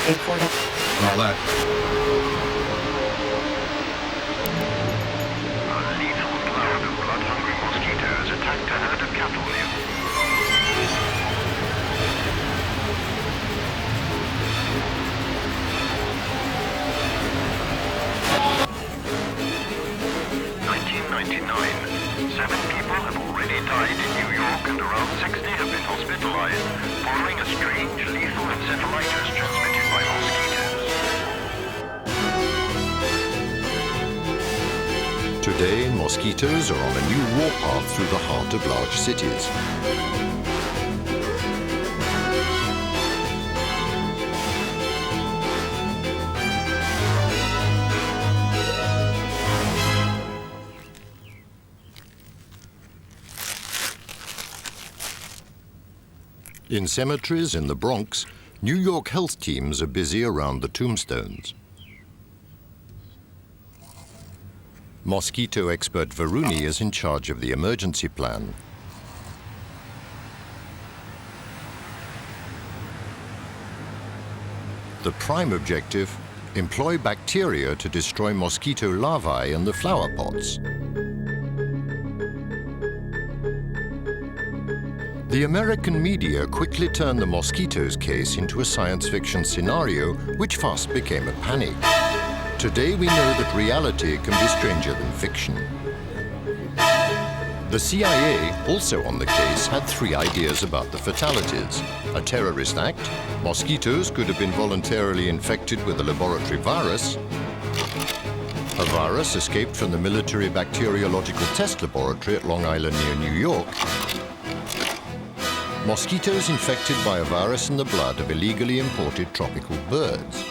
All that. A lethal cloud of blood-hungry mosquitoes attacked a herd of cattle near 1999. 7 people have already died in New York and around 60 have been hospitalized following a strange lethal encephalitis transmitted by mosquitoes. Today, mosquitoes are on a new warpath through the heart of large cities. In cemeteries in the Bronx, New York health teams are busy around the tombstones. Mosquito expert Varuni is in charge of the emergency plan. The prime objective: employ bacteria to destroy mosquito larvae in the flower pots. The American media quickly turned the mosquitoes case into a science fiction scenario, which fast became a panic. Today we know that reality can be stranger than fiction. The CIA, also on the case, had 3 ideas about the fatalities: a terrorist act, mosquitoes could have been voluntarily infected with a laboratory virus, a virus escaped from the military bacteriological test laboratory at Long Island near New York, mosquitoes infected by a virus in the blood of illegally imported tropical birds.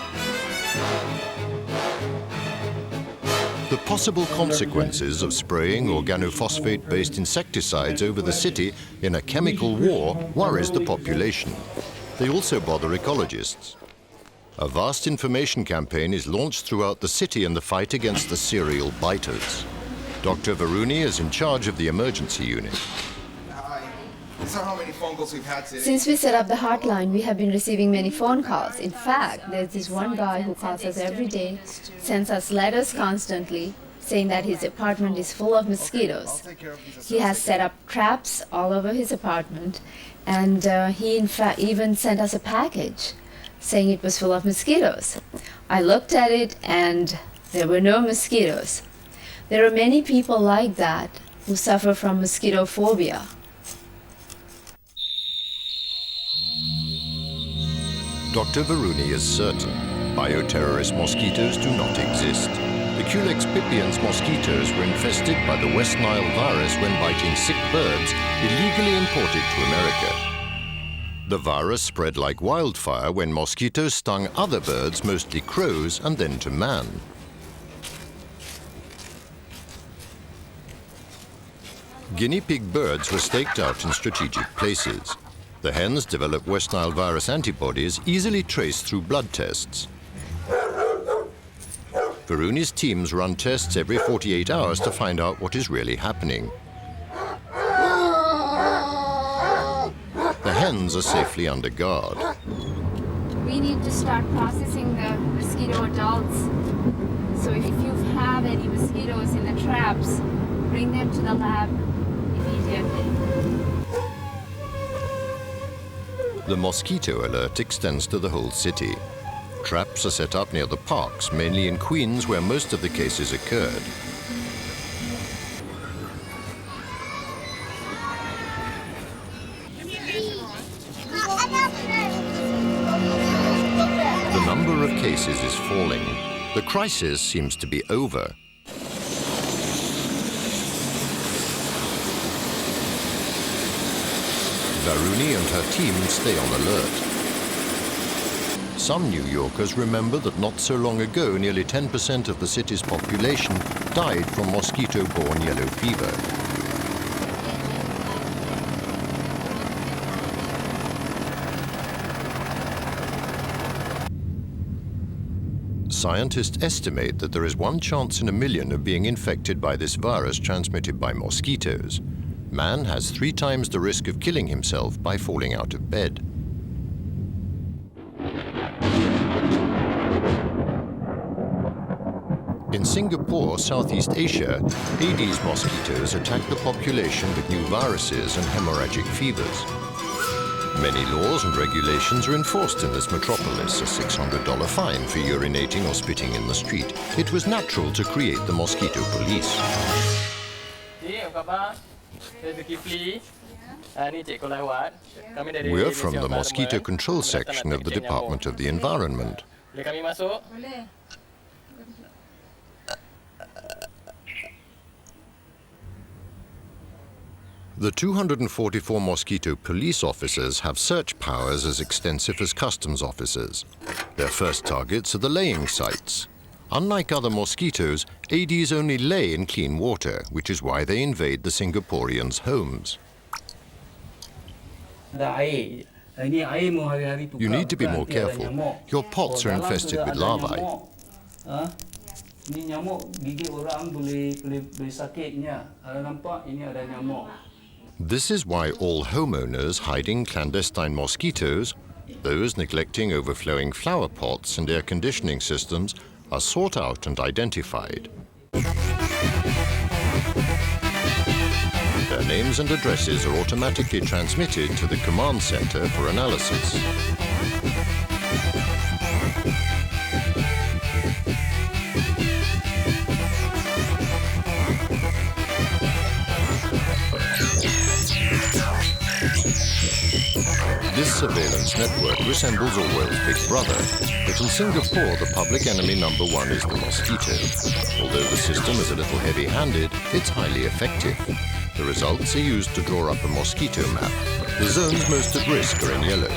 The possible consequences of spraying organophosphate-based insecticides over the city in a chemical war worries the population. They also bother ecologists. A vast information campaign is launched throughout the city in the fight against the serial biters. Dr. Varuni is in charge of the emergency unit. How many phone calls we've had today? Since we set up the hotline, we have been receiving many phone calls. In fact, there's this one guy who calls us every day, sends us letters constantly, saying that his apartment is full of mosquitoes. He has set up traps all over his apartment, and he in fact even sent us a package saying it was full of mosquitoes. I looked at it and there were no mosquitoes. There are many people like that who suffer from mosquito phobia. Dr. Varuni is certain bioterrorist mosquitoes do not exist. The Culex pipiens mosquitoes were infested by the West Nile virus when biting sick birds illegally imported to America. The virus spread like wildfire when mosquitoes stung other birds, mostly crows, and then to man. Guinea pig birds were staked out in strategic places. The hens develop West Nile virus antibodies easily traced through blood tests. Varuni's teams run tests every 48 hours to find out what is really happening. The hens are safely under guard. We need to start processing the mosquito adults. So if you have any mosquitoes in the traps, bring them to the lab immediately. The mosquito alert extends to the whole city. Traps are set up near the parks, mainly in Queens, where most of the cases occurred. The number of cases is falling. The crisis seems to be over. Varuni and her team stay on alert. Some New Yorkers remember that not so long ago, nearly 10% of the city's population died from mosquito-borne yellow fever. Scientists estimate that there is 1 chance in a million of being infected by this virus transmitted by mosquitoes. Man has 3 times the risk of killing himself by falling out of bed. In Singapore, Southeast Asia, Aedes mosquitoes attack the population with new viruses and hemorrhagic fevers. Many laws and regulations are enforced in this metropolis, a $600 fine for urinating or spitting in the street. It was natural to create the mosquito police. We're from the mosquito control section of the Department of the Environment. The 244 mosquito police officers have search powers as extensive as customs officers. Their first targets are the laying sites. Unlike other mosquitoes, Aedes only lay in clean water, which is why they invade the Singaporeans' homes. You need to be more careful. Your pots are infested with larvae. This is why all homeowners hiding clandestine mosquitoes, those neglecting overflowing flower pots and air conditioning systems, are sought out and identified. Their names and addresses are automatically transmitted to the command center for analysis. This surveillance network resembles Orwell's Big Brother, but in Singapore the public enemy #1 is the mosquito. Although the system is a little heavy-handed, it's highly effective. The results are used to draw up a mosquito map. The zones most at risk are in yellow.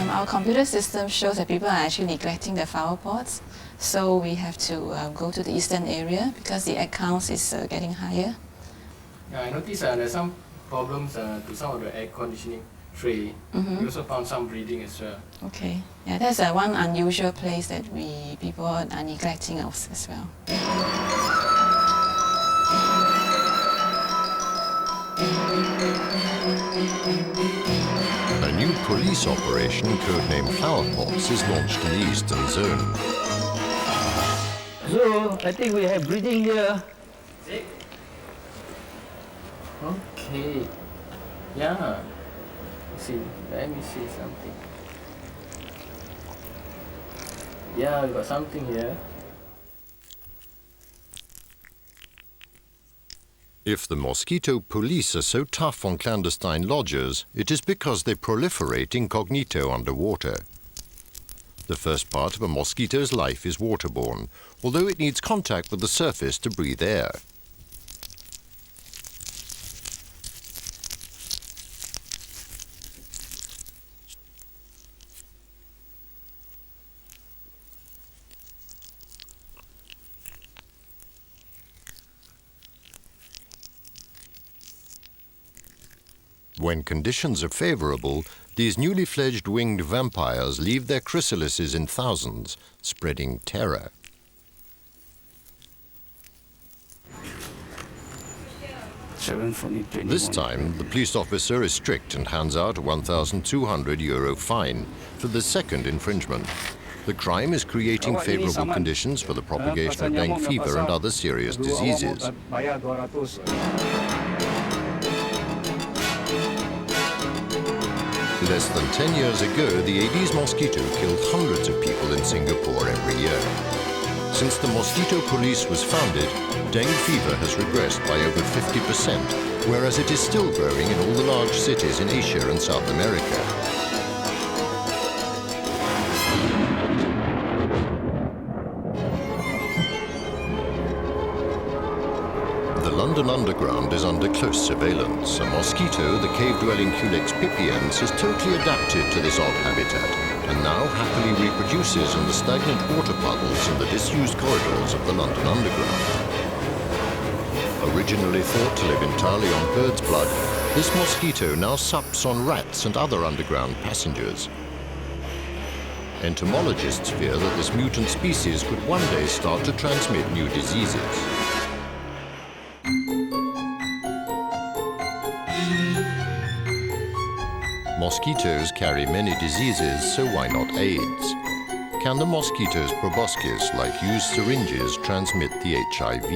Our computer system shows that people are actually neglecting the flower pots, so we have to go to the eastern area because the egg count is getting higher. Yeah, I noticed there's some problems to some of the air conditioning tray. We also found some breeding as well. Okay, yeah, that's one unusual place that people are neglecting us as well. A new police operation, codenamed Flower Pots, is launched in the eastern zone. So, I think we have breeding here. Okay. Yeah. Let me see something. Yeah, we got something here. If the mosquito police are so tough on clandestine lodgers, it is because they proliferate incognito underwater. The first part of a mosquito's life is waterborne, although it needs contact with the surface to breathe air. When conditions are favorable, these newly fledged winged vampires leave their chrysalises in thousands, spreading terror. This time, the police officer is strict and hands out a €1,200 fine for the second infringement. The crime is creating favorable conditions for the propagation of dengue fever and other serious diseases. Less than 10 years ago, the Aedes mosquito killed hundreds of people in Singapore every year. Since the mosquito police was founded, dengue fever has regressed by over 50%, whereas it is still growing in all the large cities in Asia and South America. The London Underground is under close surveillance. A mosquito, the cave-dwelling Culex pipiens, is totally adapted to this odd habitat and now happily reproduces in the stagnant water puddles in the disused corridors of the London Underground. Originally thought to live entirely on bird's blood, this mosquito now sups on rats and other underground passengers. Entomologists fear that this mutant species could one day start to transmit new diseases. Mosquitoes carry many diseases, so why not AIDS? can the mosquitoes proboscis, like used syringes, transmit the HIV?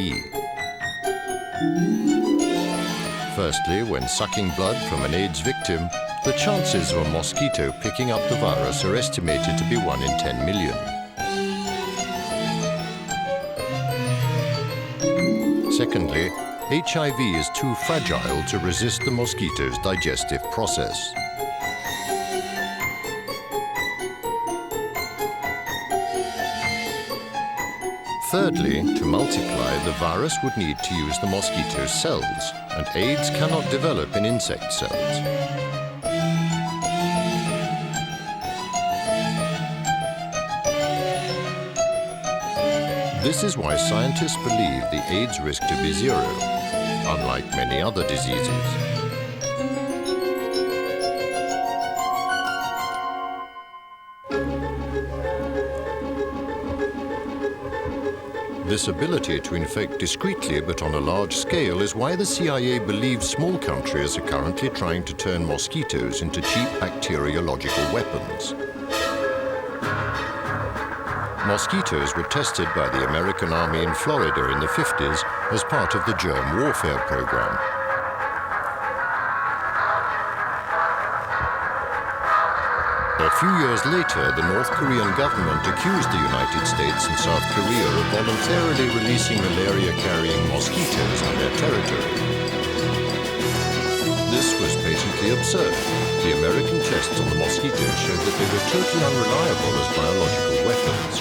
Firstly, when sucking blood from an AIDS victim, the chances of a mosquito picking up the virus are estimated to be 1 in 10 million. Secondly, HIV is too fragile to resist the mosquito's digestive process. Thirdly, to multiply, the virus would need to use the mosquito's cells, and AIDS cannot develop in insect cells. This is why scientists believe the AIDS risk to be zero, unlike many other diseases. This ability to infect discreetly but on a large scale is why the CIA believes small countries are currently trying to turn mosquitoes into cheap bacteriological weapons. Mosquitoes were tested by the American Army in Florida in the 50s as part of the germ warfare program. A few years later, the North Korean government accused the United States and South Korea of voluntarily releasing malaria-carrying mosquitoes on their territory. This was patently absurd. The American tests on the mosquitoes showed that they were totally unreliable as biological weapons.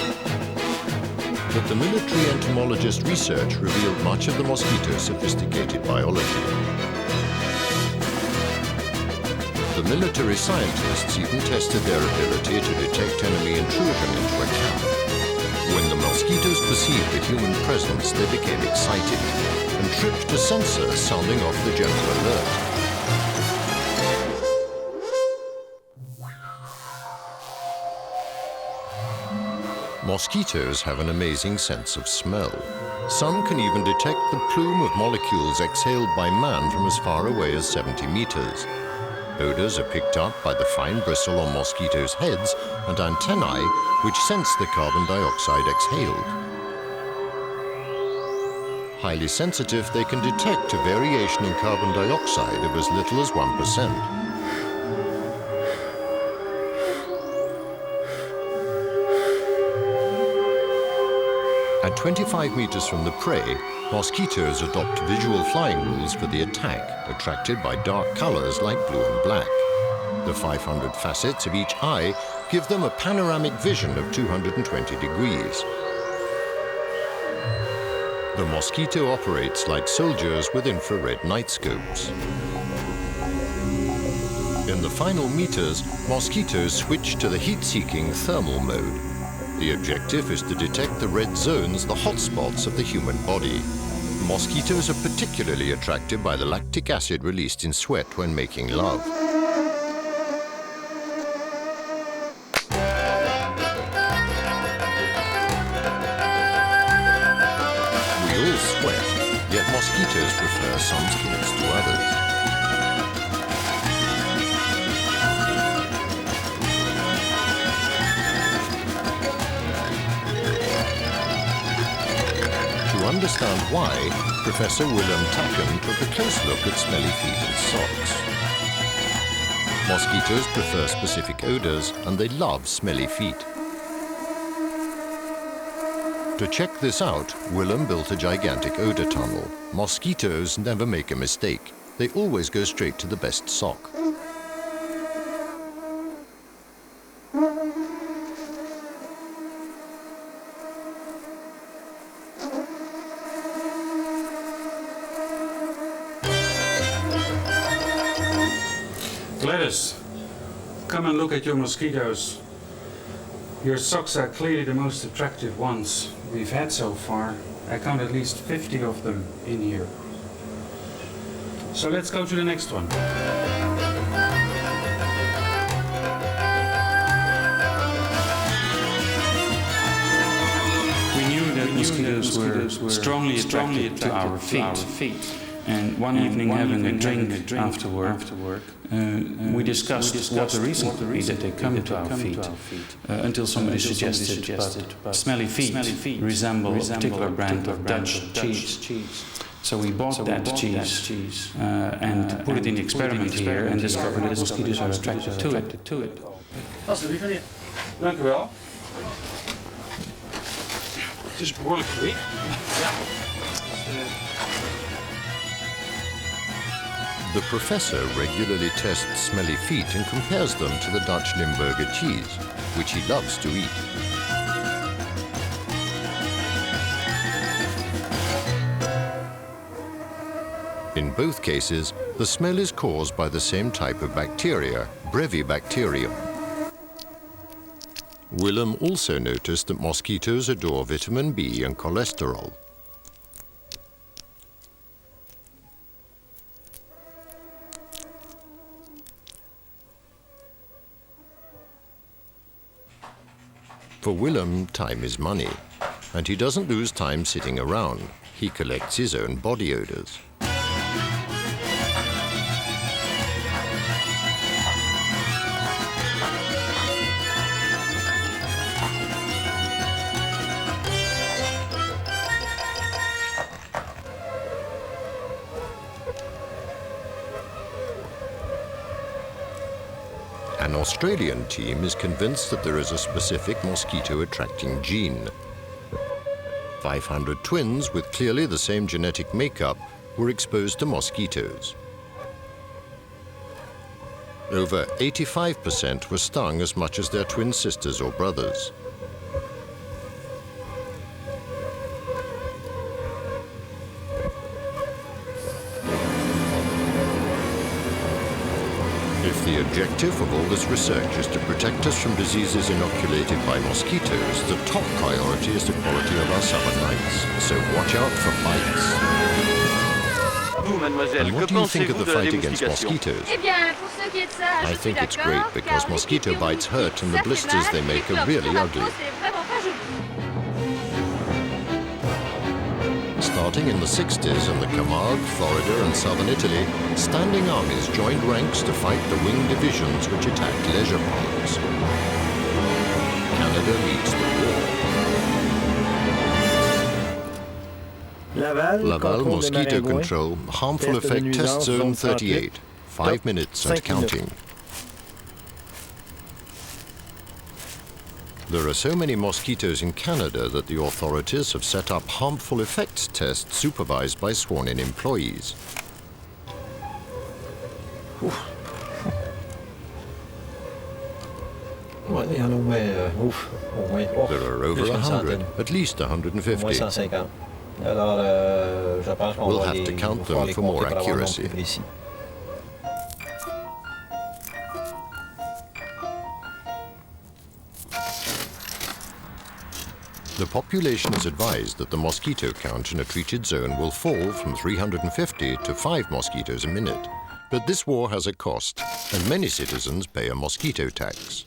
But the military entomologist research revealed much of the mosquito's sophisticated biology. The military scientists even tested their ability to detect enemy intrusion into a camp. When the mosquitoes perceived a human presence, they became excited and tripped a sensor, sounding off the general alert. Mosquitoes have an amazing sense of smell. Some can even detect the plume of molecules exhaled by man from as far away as 70 meters. Odors are picked up by the fine bristle on mosquitoes' heads and antennae, which sense the carbon dioxide exhaled. Highly sensitive, they can detect a variation in carbon dioxide of as little as 1%. At 25 meters from the prey, mosquitoes adopt visual flying rules for the attack, attracted by dark colors like blue and black. The 500 facets of each eye give them a panoramic vision of 220 degrees. The mosquito operates like soldiers with infrared night scopes. In the final meters, mosquitoes switch to the heat-seeking thermal mode. The objective is to detect the red zones, the hot spots of the human body. Mosquitoes are particularly attracted by the lactic acid released in sweat when making love. We all sweat, yet mosquitoes prefer some skins to others. To understand why, Professor Willem Takken took a close look at smelly feet and socks. Mosquitoes prefer specific odors, and they love smelly feet. To check this out, Willem built a gigantic odor tunnel. Mosquitoes never make a mistake. They always go straight to the best sock. Gladys, come and look at your mosquitoes. Your socks are clearly the most attractive ones we've had so far. I count at least 50 of them in here. So let's go to the next one. We knew that mosquitoes were strongly attracted to our feet. And one evening, having a drink after work, we discussed what the reason could be that they come to our feet, until somebody suggested, but smelly feet resemble a particular brand of Dutch cheese. So we bought that cheese and put it in the experiment here and discovered that mosquitoes are attracted to it. Alsjeblieft, dank u wel. Het is behoorlijk gewicht. Ja. The professor regularly tests smelly feet and compares them to the Dutch Limburger cheese, which he loves to eat. In both cases, the smell is caused by the same type of bacteria, Brevibacterium. Willem also noticed that mosquitoes adore vitamin B and cholesterol. For Willem, time is money, and he doesn't lose time sitting around. He collects his own body odors. An Australian team is convinced that there is a specific mosquito-attracting gene. 500 twins with clearly the same genetic makeup were exposed to mosquitoes. Over 85% were stung as much as their twin sisters or brothers. If the objective of all this research is to protect us from diseases inoculated by mosquitoes, the top priority is the quality of our summer nights. So watch out for bites. And what do you think of the fight against mosquitoes? I think it's great because mosquito bites hurt and the blisters they make are really ugly. Starting in the 60s in the Camargue, Florida and southern Italy, standing armies joined ranks to fight the winged divisions which attacked leisure parks. Canada leads the war. Laval Mosquito Control, harmful effect test zone 38, 5 minutes and counting. There are so many mosquitoes in Canada that the authorities have set up harmful effects tests supervised by sworn-in employees. There are over 100, at least 150. We'll have to count them for more accuracy. The population is advised that the mosquito count in a treated zone will fall from 350 to 5 mosquitoes a minute. But this war has a cost, and many citizens pay a mosquito tax.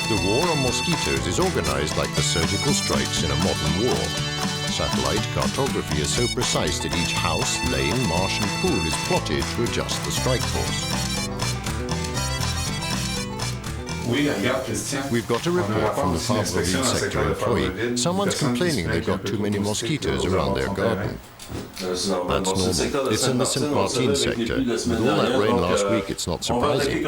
The war on mosquitoes is organized like the surgical strikes in a modern war. Satellite cartography is so precise that each house, lane, marsh and pool is plotted to adjust the strike force. We've got a report from the Fabre sector employee. Someone's complaining they've got too many mosquitoes around their garden. That's normal. It's in the St. Martin sector. With all that rain last week, it's not surprising.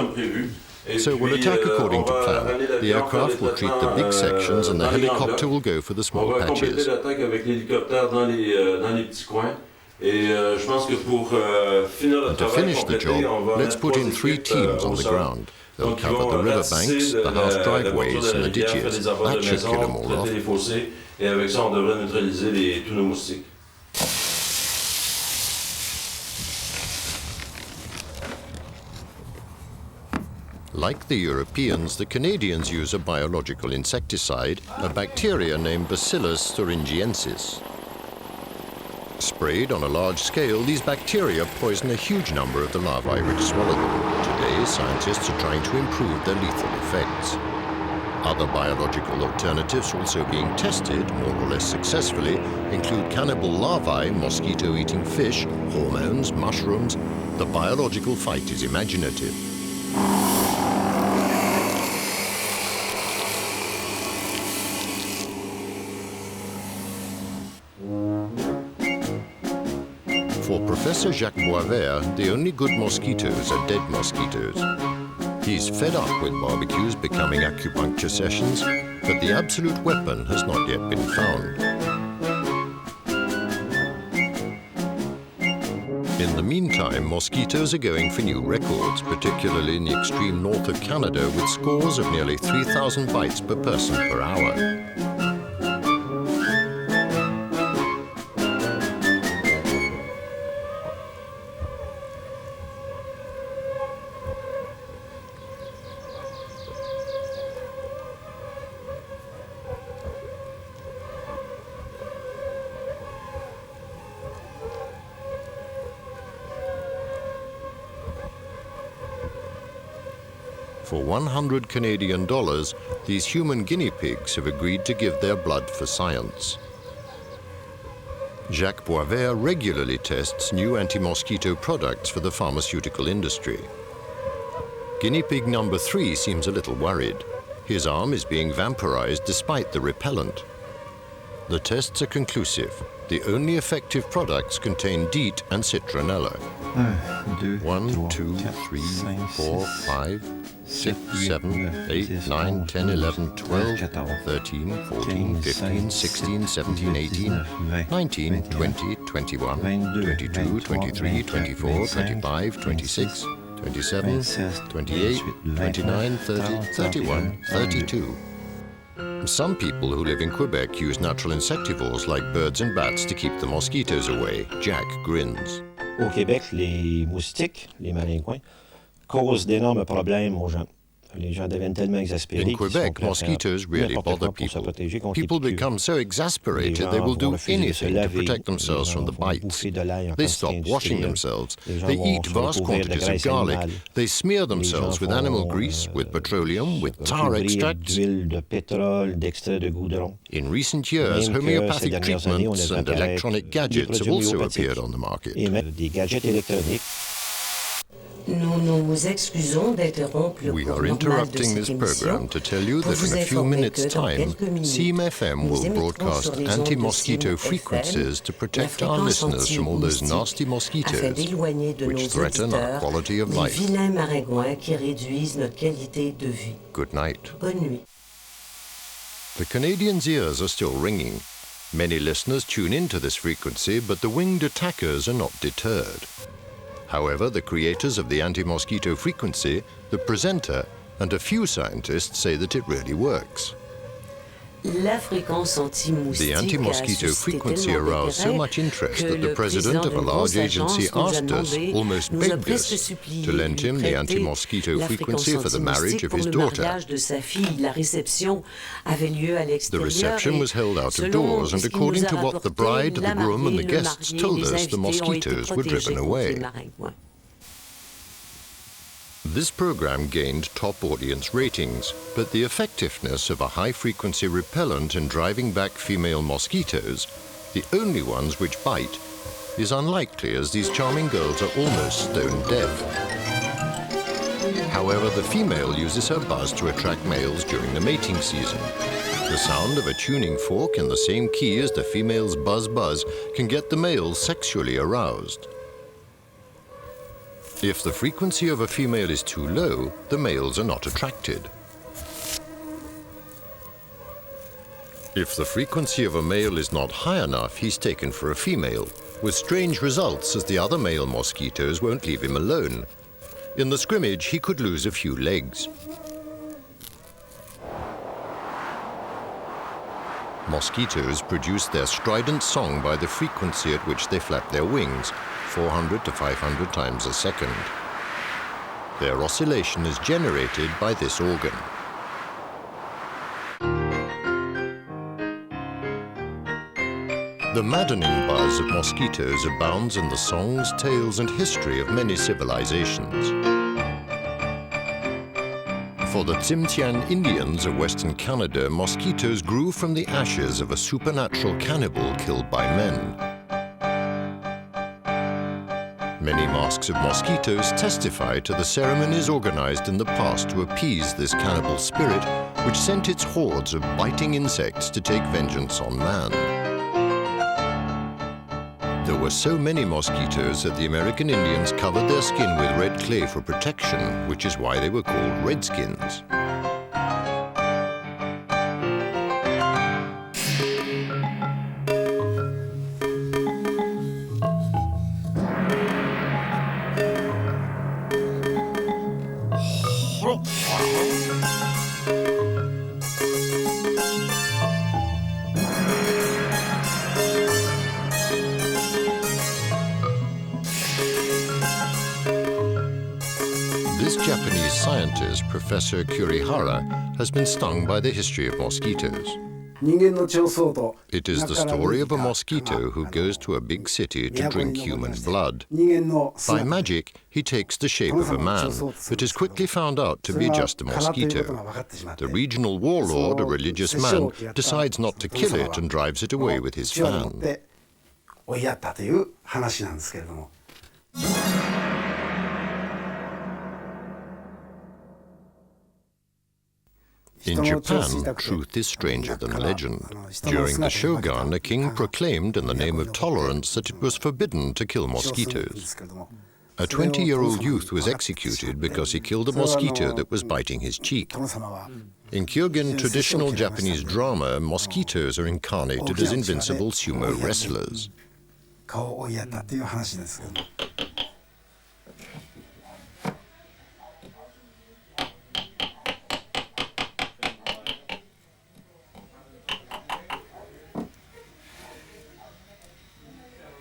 So we'll attack according to plan. The aircraft will treat the big sections and the helicopter will go for the small patches. To finish the job, let's put in 3 teams on the ground. They'll cover the river banks, the house driveways and the ditches. That should kill them all off. Like the Europeans, the Canadians use a biological insecticide, a bacteria named Bacillus thuringiensis. Sprayed on a large scale, these bacteria poison a huge number of the larvae which swallow them. Today, scientists are trying to improve their lethal effects. Other biological alternatives also being tested, more or less successfully, include cannibal larvae, mosquito-eating fish, hormones, mushrooms. The biological fight is imaginative. For Professor Jacques Boisvert, the only good mosquitoes are dead mosquitoes. He's fed up with barbecues becoming acupuncture sessions, but the absolute weapon has not yet been found. In the meantime, mosquitoes are going for new records, particularly in the extreme north of Canada, with scores of nearly 3,000 bites per person per hour. For $100 Canadian, these human guinea pigs have agreed to give their blood for science. Jacques Boisvert regularly tests new anti-mosquito products for the pharmaceutical industry. Guinea pig number 3 seems a little worried. His arm is being vampirized despite the repellent. The tests are conclusive. The only effective products contain DEET and citronella. 1, 2, 3, 4, 5, 6, 7, 8, 9, 10, 11, 12, 13, 14, 15, 16, 17, 18, 19, 20, 21, 22, 23, 24, 25, 26, 27, 28, 29, 30, 31, 32. Some people who live in Quebec use natural insectivores like birds and bats to keep the mosquitoes away. Jack grins. Au Québec, les moustiques, les maringouins, causent d'énormes problèmes aux gens. Les gens deviennent tellement exaspérés. In Quebec, mosquitoes really bother people. People become so exasperated they will do anything to protect themselves from the bites. They stop washing themselves. They eat vast quantities of garlic. They smear themselves with animal grease, with petroleum, with tar extracts. In recent years, homeopathic treatments and electronic gadgets have also appeared on the market. We are interrupting this program to tell you that in a few minutes' time, Seam FM will broadcast anti-mosquito frequencies to protect our listeners from all those nasty mosquitoes which threaten our quality of life. Good night. The Canadians' ears are still ringing. Many listeners tune into this frequency, but the winged attackers are not deterred. However, the creators of the anti-mosquito frequency, the presenter, and a few scientists say that it really works. The anti-mosquito frequency aroused so much interest that the president of a large agency asked us, almost begged us, to lend him the anti-mosquito frequency for the marriage of his daughter. The reception was held out of doors, and according to what the bride, the groom, and the guests told us, the mosquitoes were driven away. This program gained top audience ratings, but the effectiveness of a high-frequency repellent in driving back female mosquitoes, the only ones which bite, is unlikely as these charming girls are almost stone deaf. However, the female uses her buzz to attract males during the mating season. The sound of a tuning fork in the same key as the female's buzz-buzz can get the males sexually aroused. If the frequency of a female is too low, the males are not attracted. If the frequency of a male is not high enough, he's taken for a female, with strange results as the other male mosquitoes won't leave him alone. In the scrimmage, he could lose a few legs. Mosquitoes produce their strident song by the frequency at which they flap their wings, 400 to 500 times a second. Their oscillation is generated by this organ. The maddening buzz of mosquitoes abounds in the songs, tales, and history of many civilizations. For the Tsimshian Indians of Western Canada, mosquitoes grew from the ashes of a supernatural cannibal killed by men. Many masks of mosquitoes testify to the ceremonies organized in the past to appease this cannibal spirit, which sent its hordes of biting insects to take vengeance on man. There were so many mosquitoes that the American Indians covered their skin with red clay for protection, which is why they were called redskins. This Japanese scientist, Professor Kurihara, has been stung by the history of mosquitoes. It is the story of a mosquito who goes to a big city to drink human blood. By magic, he takes the shape of a man, but is quickly found out to be just a mosquito. The regional warlord, a religious man, decides not to kill it and drives it away with his fan. In Japan, truth is stranger than legend. During the Shogun, a king proclaimed in the name of tolerance that it was forbidden to kill mosquitoes. A 20-year-old youth was executed because he killed a mosquito that was biting his cheek. In Kyogen traditional Japanese drama, mosquitoes are incarnated as invincible sumo wrestlers.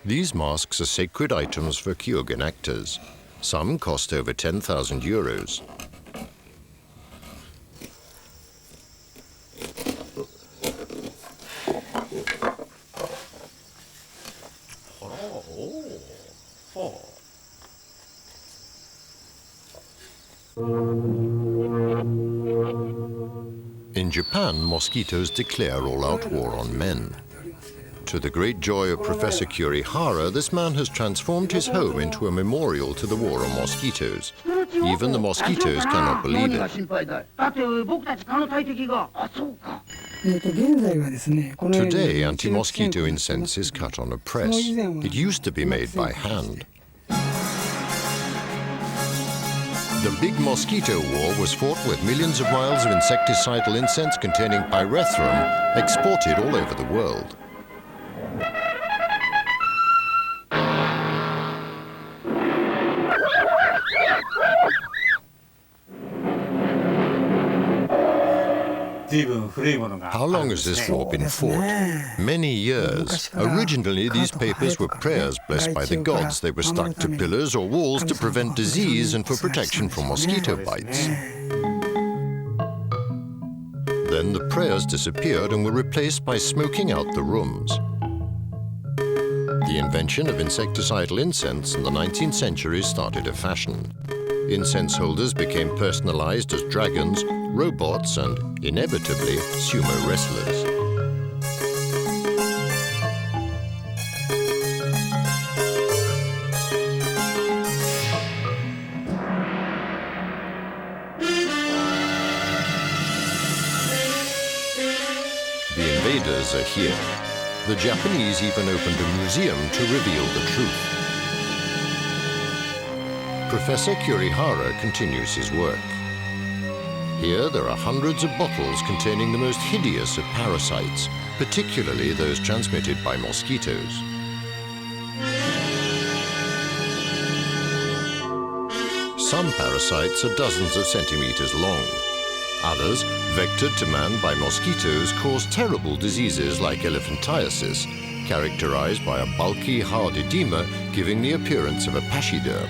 These masks are sacred items for Kyogen actors. Some cost over 10,000 euros. In Japan, mosquitoes declare all-out war on men. To the great joy of Professor Kurihara, this man has transformed his home into a memorial to the war on mosquitoes. Even the mosquitoes cannot believe it. Today, anti-mosquito incense is cut on a press. It used to be made by hand. The big mosquito war was fought with millions of vials of insecticidal incense containing pyrethrum exported all over the world. How long has this war been fought? Many years. Originally, these papers were prayers blessed by the gods. They were stuck to pillars or walls to prevent disease and for protection from mosquito bites. Then the prayers disappeared and were replaced by smoking out the rooms. The invention of insecticidal incense in the 19th century started a fashion. Incense holders became personalized as dragons, robots, and, inevitably, sumo wrestlers. The invaders are here. The Japanese even opened a museum to reveal the truth. Professor Kurihara continues his work. Here there are hundreds of bottles containing the most hideous of parasites, particularly those transmitted by mosquitoes. Some parasites are dozens of centimeters long. Others, vectored to man by mosquitoes, cause terrible diseases like elephantiasis, characterized by a bulky, hard edema giving the appearance of a pachyderm.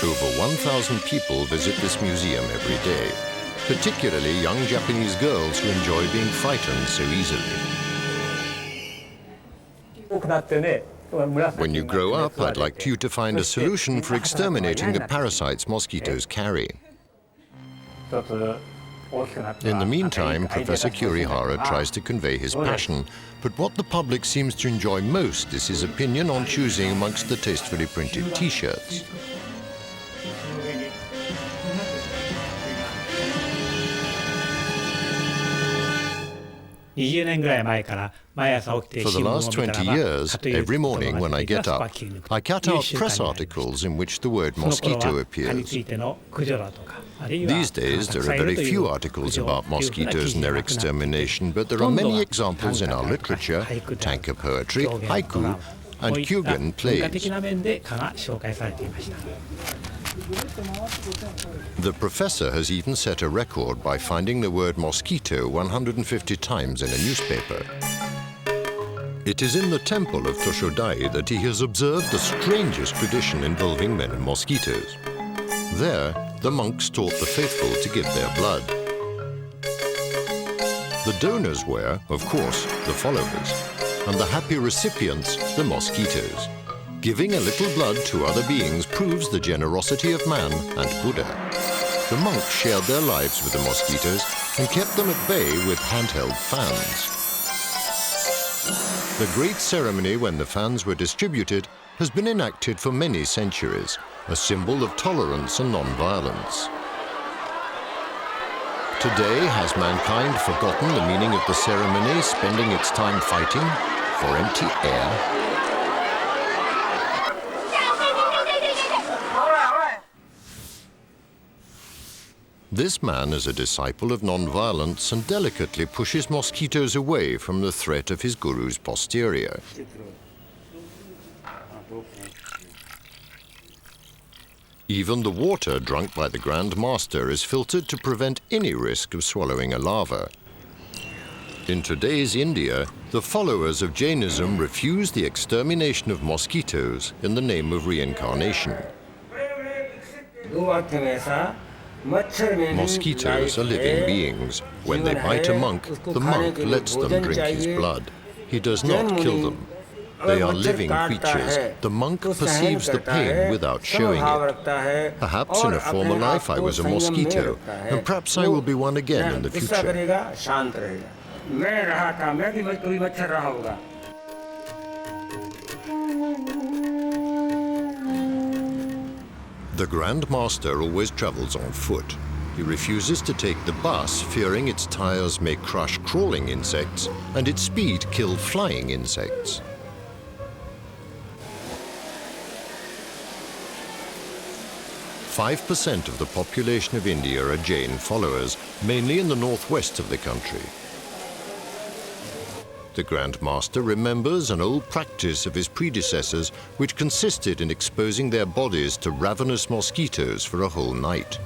Over 1,000 people visit this museum every day, particularly young Japanese girls who enjoy being frightened so easily. When you grow up, I'd like you to find a solution for exterminating the parasites mosquitoes carry. In the meantime, Professor Kurihara tries to convey his passion, but what the public seems to enjoy most is his opinion on choosing amongst the tastefully printed T-shirts. For the last 20 years, every morning when I get up, I cut out press articles in which the word mosquito appears. These days, there are very few articles about mosquitoes and their extermination, but there are many examples in our literature, tanka poetry, haiku, and Kyugen plays. The professor has even set a record by finding the word mosquito 150 times in a newspaper. It is in the temple of Toshodai that he has observed the strangest tradition involving men and mosquitoes. There, the monks taught the faithful to give their blood. The donors were, of course, the followers, and the happy recipients, the mosquitoes. Giving a little blood to other beings proves the generosity of man and Buddha. The monks shared their lives with the mosquitoes and kept them at bay with handheld fans. The great ceremony when the fans were distributed has been enacted for many centuries, a symbol of tolerance and non-violence. Today, has mankind forgotten the meaning of the ceremony, spending its time fighting for empty air? This man is a disciple of non-violence and delicately pushes mosquitoes away from the threat of his guru's posterior. Even the water drunk by the Grand Master is filtered to prevent any risk of swallowing a larva. In today's India, the followers of Jainism refuse the extermination of mosquitoes in the name of reincarnation. Mosquitoes are living beings. When they bite a monk, the monk lets them drink his blood. He does not kill them. They are living creatures. The monk perceives the pain without showing it. Perhaps in a former life I was a mosquito, and perhaps I will be one again in the future. The Grand Master always travels on foot. He refuses to take the bus, fearing its tires may crush crawling insects and its speed kill flying insects. % of the population of India are Jain followers, mainly in the northwest of the country. The Grand Master remembers an old practice of his predecessors which consisted in exposing their bodies to ravenous mosquitoes for a whole night.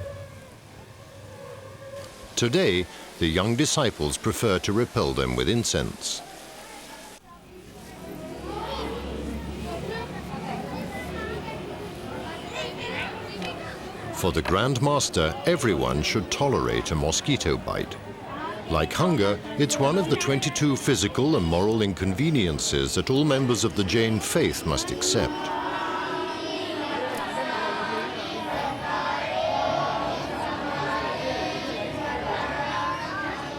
Today, the young disciples prefer to repel them with incense. For the Grand Master, everyone should tolerate a mosquito bite. Like hunger, it's one of the 22 physical and moral inconveniences that all members of the Jain faith must accept.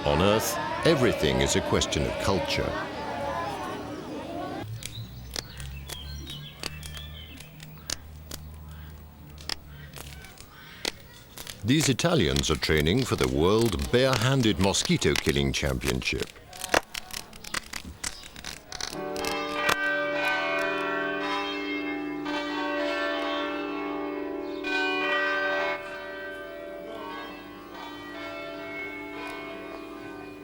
On Earth, everything is a question of culture. These Italians are training for the World Bare-Handed Mosquito Killing Championship.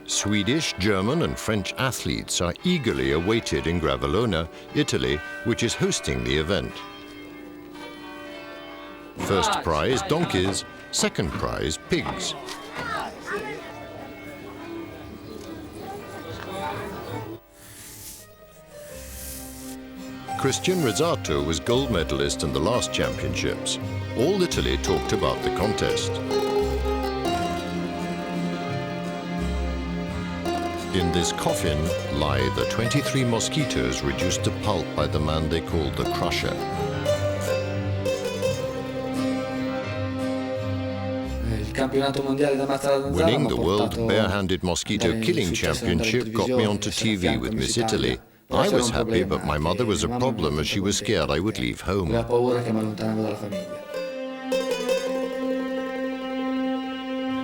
Swedish, German and French athletes are eagerly awaited in Gravellona, Italy, which is hosting the event. First prize, donkeys. Second prize, pigs. Christian Rizzato was gold medalist in the last championships. All Italy talked about the contest. In this coffin lie the 23 mosquitoes reduced to pulp by the man they called the Crusher. Winning the World Barehanded Mosquito Killing Championship got me onto TV with Miss Italy. I was happy, but my mother was a problem as she was scared I would leave home.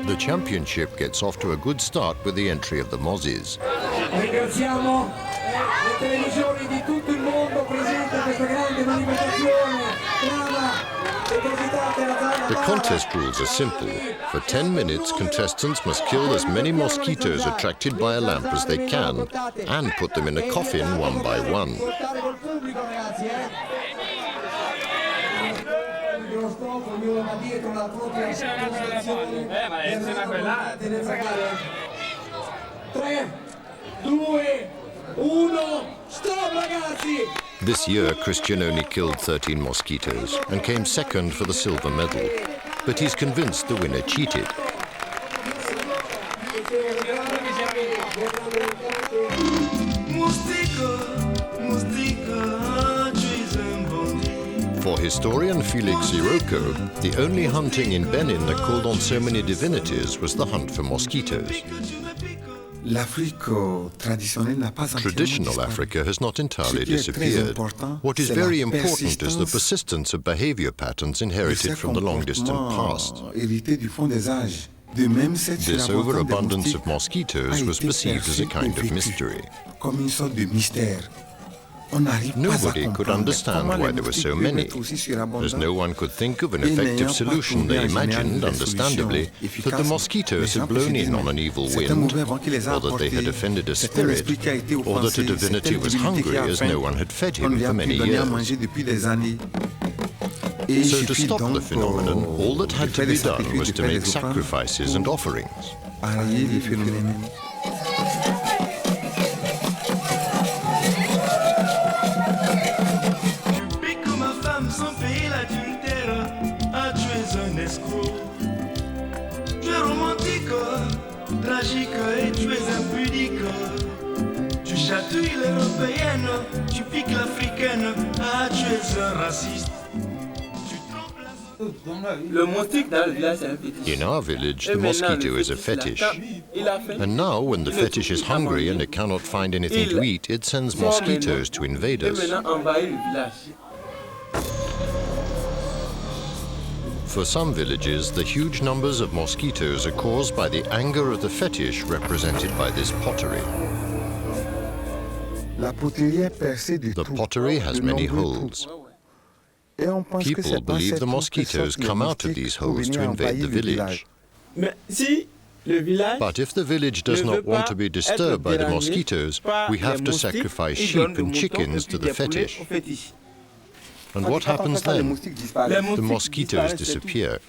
The championship gets off to a good start with the entry of the mozzies. Ringraziamo le televisioni di tutto il mondo presenti a questa grande manifestazione. The contest rules are simple. For 10 minutes, contestants must kill as many mosquitoes attracted by a lamp as they can and put them in a coffin one by one. This year, Christian only killed 13 mosquitoes and came second for the silver medal. But he's convinced the winner cheated. For historian Felix Sirocco, the only hunting in Benin that called on so many divinities was the hunt for mosquitoes. Traditional Africa has not entirely disappeared. What is very important is the persistence of behavior patterns inherited from the long-distant past. This overabundance of mosquitoes was perceived as a kind of mystery. Nobody could understand why there were so many. As no one could think of an effective solution, they imagined, understandably, that the mosquitoes had blown in on an evil wind, or that they had offended a spirit, or that a divinity was hungry as no one had fed him for many years. So to stop the phenomenon, all that had to be done was to make sacrifices and offerings. In our village, the mosquito is a fetish. And now, when the fetish is hungry and it cannot find anything to eat, it sends mosquitoes to invade us. For some villages, the huge numbers of mosquitoes are caused by the anger of the fetish represented by this pottery. The pottery has many holes. People believe the mosquitoes come out of these holes to invade the village. But if the village does not want to be disturbed by the mosquitoes, we have to sacrifice sheep and chickens to the fetish. And what happens then? The mosquitoes disappear.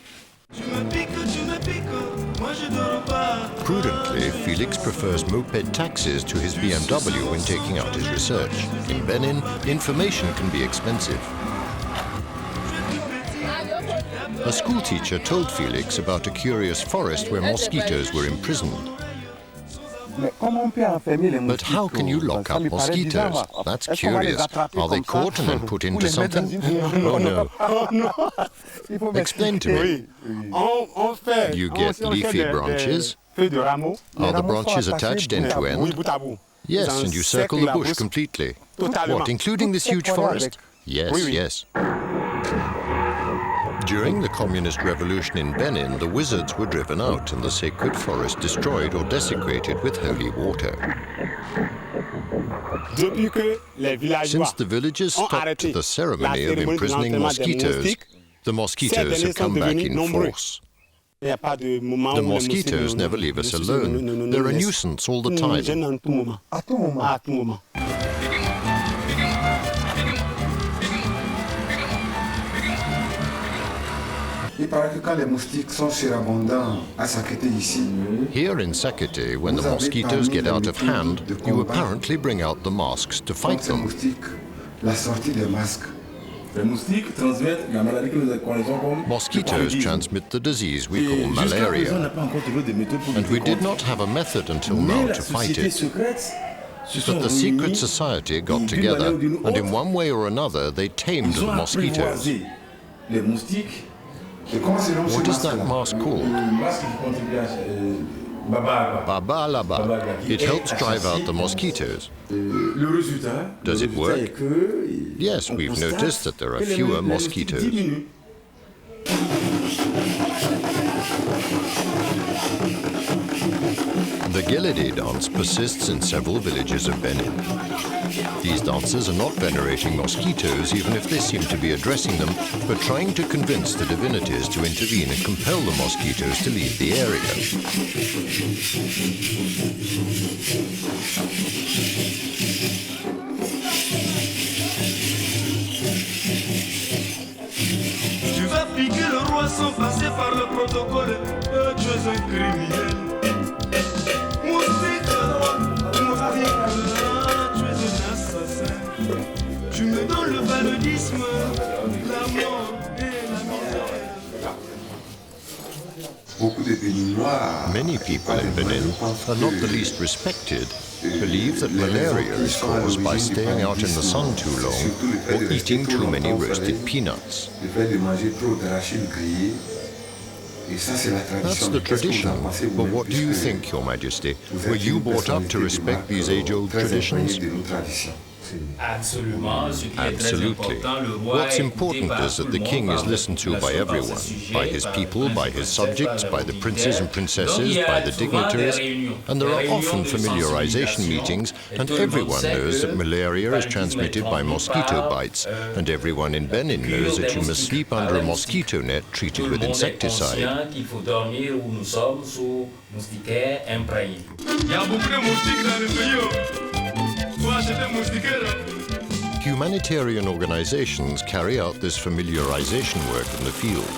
Prudently, Felix prefers moped taxis to his BMW when taking out his research. In Benin, information can be expensive. A schoolteacher told Felix about a curious forest where mosquitoes were imprisoned. But how can you lock up mosquitoes? That's curious. Are they caught and then put into something? Oh no. Explain to me. You get leafy branches. Are the branches attached end to end? Yes, and you circle the bush completely. What, including this huge forest? Yes, yes. During the communist revolution in Benin, the wizards were driven out and the sacred forest destroyed or desecrated with holy water. Since the villagers stopped the ceremony of imprisoning mosquitoes, the mosquitoes have come back in force. The mosquitoes never leave us alone. They're a nuisance all the time. Here in Sakete, when the mosquitoes get out of hand, you apparently bring out the masks to fight them. Mosquitoes transmit the disease we call malaria, and we did not have a method until now to fight it. But the secret society got together, and in one way or another they tamed the mosquitoes. What is that mask called? Babalaba. It helps drive out the mosquitoes. Does it work? Yes, we've noticed that there are fewer mosquitoes. The Gelede dance persists in several villages of Benin. These dancers are not venerating mosquitoes, even if they seem to be addressing them, but trying to convince the divinities to intervene and compel the mosquitoes to leave the area. Tu vas piquer le roi sans passer par le protocole. Tu es un criminel. Tu es un assassin. Tu me donnes le paludisme, la mort et la misère. Many people in Benin are not the least respected, believe that malaria is caused by staying out in the sun too long or eating too many roasted peanuts. That's the tradition. But what do you think, Your Majesty? Were you brought up to respect these age-old traditions? Absolutely. What's important is that the king is listened to by everyone, by his people, by his subjects, by the princes and princesses, by the dignitaries, and there are often familiarization meetings, and everyone knows that malaria is transmitted by mosquito bites, and everyone in Benin knows that you must sleep under a mosquito net treated with insecticide. Humanitarian organizations carry out this familiarization work in the field.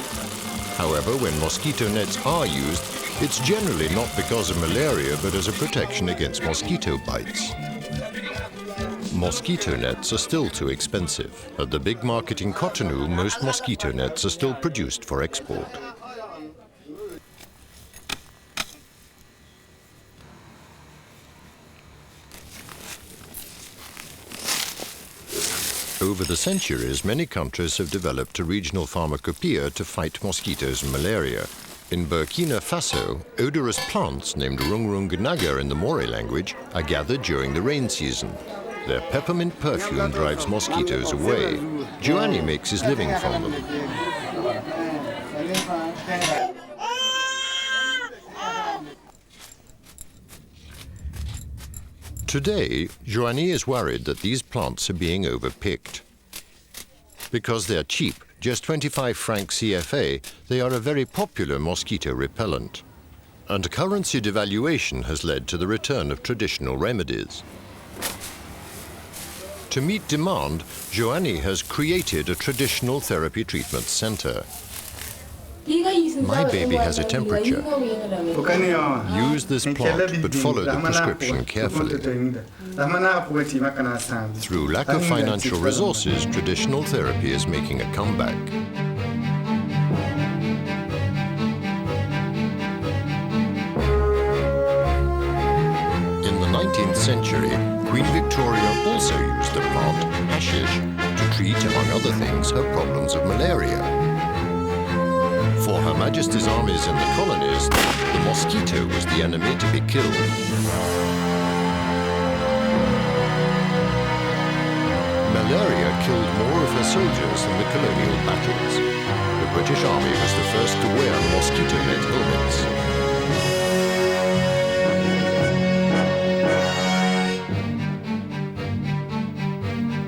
However, when mosquito nets are used, it's generally not because of malaria, but as a protection against mosquito bites. Mosquito nets are still too expensive. At the big market in Cotonou, most mosquito nets are still produced for export. Over the centuries, many countries have developed a regional pharmacopoeia to fight mosquitoes and malaria. In Burkina Faso, odorous plants named rungrungnaga in the Mori language are gathered during the rain season. Their peppermint perfume drives mosquitoes away. Giovanni makes his living from them. Today, Giovanni is worried that these plants are being overpicked. Because they're cheap, just 25 francs CFA, they are a very popular mosquito repellent. And currency devaluation has led to the return of traditional remedies. To meet demand, Giovanni has created a traditional therapy treatment center. My baby has a temperature. Use this plant, but follow the prescription carefully. Through lack of financial resources, traditional therapy is making a comeback. In the 19th century, Queen Victoria also used the plant, hashish, to treat, among other things, her problems of malaria. For Her Majesty's armies in the colonies, the mosquito was the enemy to be killed. Malaria killed more of her soldiers than the colonial battles. The British Army was the first to wear mosquito net helmets.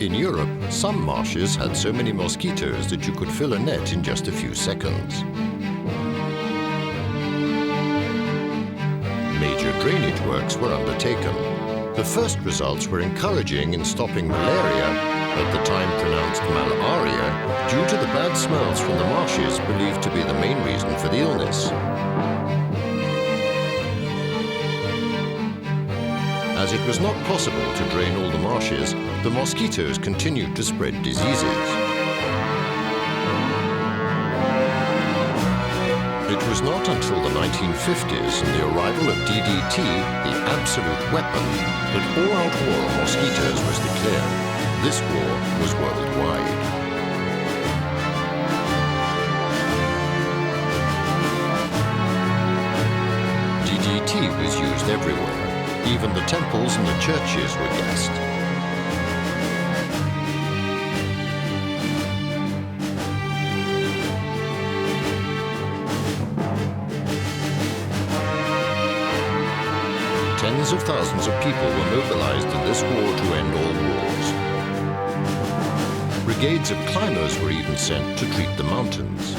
In Europe, some marshes had so many mosquitoes that you could fill a net in just a few seconds. Major drainage works were undertaken. The first results were encouraging in stopping malaria, at the time pronounced malaria, due to the bad smells from the marshes believed to be the main reason for the illness. As it was not possible to drain all the marshes, the mosquitoes continued to spread diseases. It was not until the 1950s and the arrival of DDT, the absolute weapon, that all-out war on mosquitoes was declared. This war was worldwide. DDT was used everywhere. Even the temples and the churches were gassed. Tens of thousands of people were mobilized in this war to end all wars. Brigades of climbers were even sent to treat the mountains.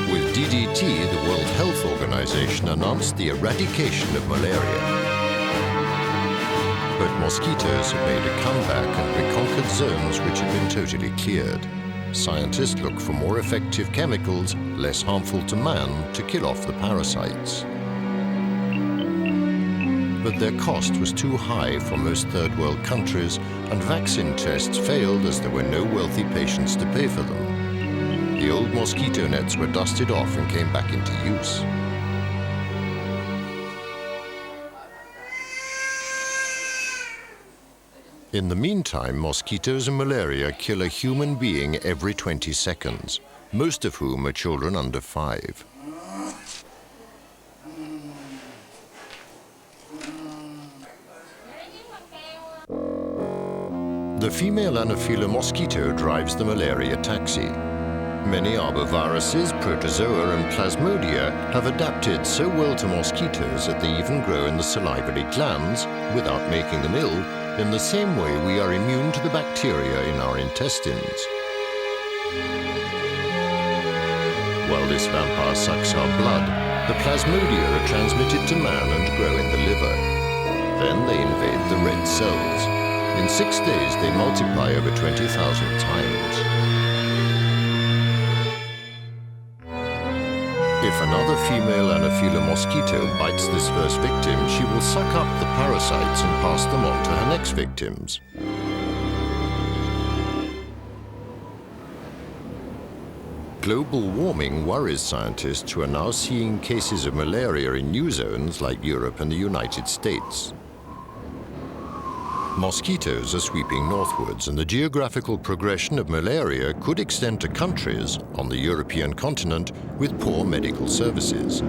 With DDT, the World Health Organization announced the eradication of malaria. But mosquitoes have made a comeback and reconquered zones which had been totally cleared. Scientists look for more effective chemicals, less harmful to man, to kill off the parasites. But their cost was too high for most third world countries, and vaccine tests failed as there were no wealthy patients to pay for them. The old mosquito nets were dusted off and came back into use. In the meantime, mosquitoes and malaria kill a human being every 20 seconds, most of whom are children under 5. The female Anopheles mosquito drives the malaria taxi. Many arboviruses, protozoa and plasmodia have adapted so well to mosquitoes that they even grow in the salivary glands, without making them ill, in the same way we are immune to the bacteria in our intestines. While this vampire sucks our blood, the plasmodia are transmitted to man and grow in the liver. Then they invade the red cells. In 6 days, they multiply over 20,000 times. If another female Anopheles mosquito bites this first victim, she will suck up the parasites and pass them on to her next victims. Global warming worries scientists who are now seeing cases of malaria in new zones like Europe and the United States. Mosquitoes are sweeping northwards, and the geographical progression of malaria could extend to countries on the European continent with poor medical services.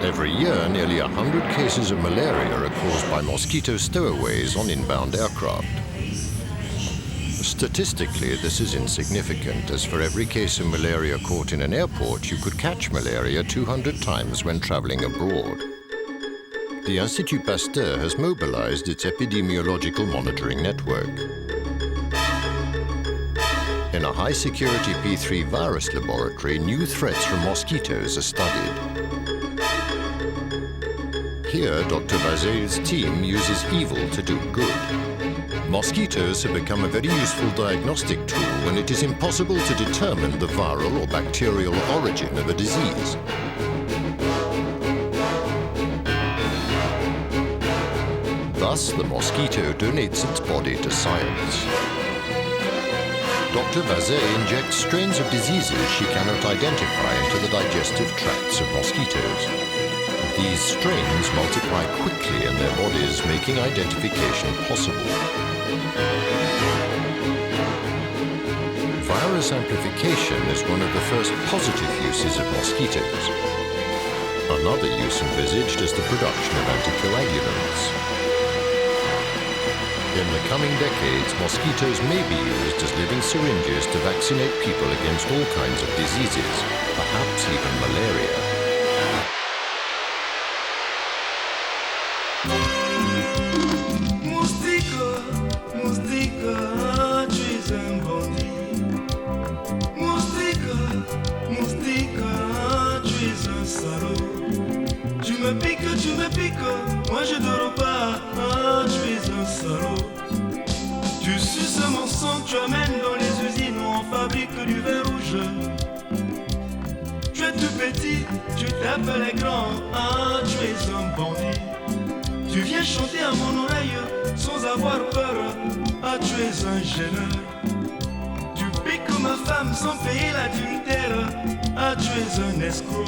Every year, nearly 100 cases of malaria are caused by mosquito stowaways on inbound aircraft. Statistically, this is insignificant, as for every case of malaria caught in an airport, you could catch malaria 200 times when traveling abroad. The Institut Pasteur has mobilized its epidemiological monitoring network. In a high-security P3 virus laboratory, new threats from mosquitoes are studied. Here, Dr. Bazel's team uses evil to do good. Mosquitoes have become a very useful diagnostic tool when it is impossible to determine the viral or bacterial origin of a disease. Thus, the mosquito donates its body to science. Dr. Bazet injects strains of diseases she cannot identify into the digestive tracts of mosquitoes. These strains multiply quickly in their bodies, making identification possible. Virus amplification is one of the first positive uses of mosquitoes. Another use envisaged is the production of anticoagulants. In the coming decades, mosquitoes may be used as living syringes to vaccinate people against all kinds of diseases, perhaps even malaria. Moustique, moustique, tu es un bandit. Moustique, moustique, tu es un salaud. Tu me piques, moi je dors pas, tu es un salaud. Tu suces mon sang, tu amènes dans les usines où on fabrique du vin rouge. Tu es tout petit, tu tapes les grands, tu es un bandit. Tu viens chanter à mon oreille sans avoir peur, tu es un gêneur. Tu piques ma femme, son pays, l'adultère. Ah, tu es un escroc.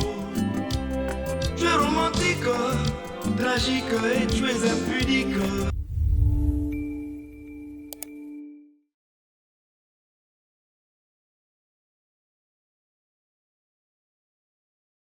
Tu es romantique, tragique et tu es impudique.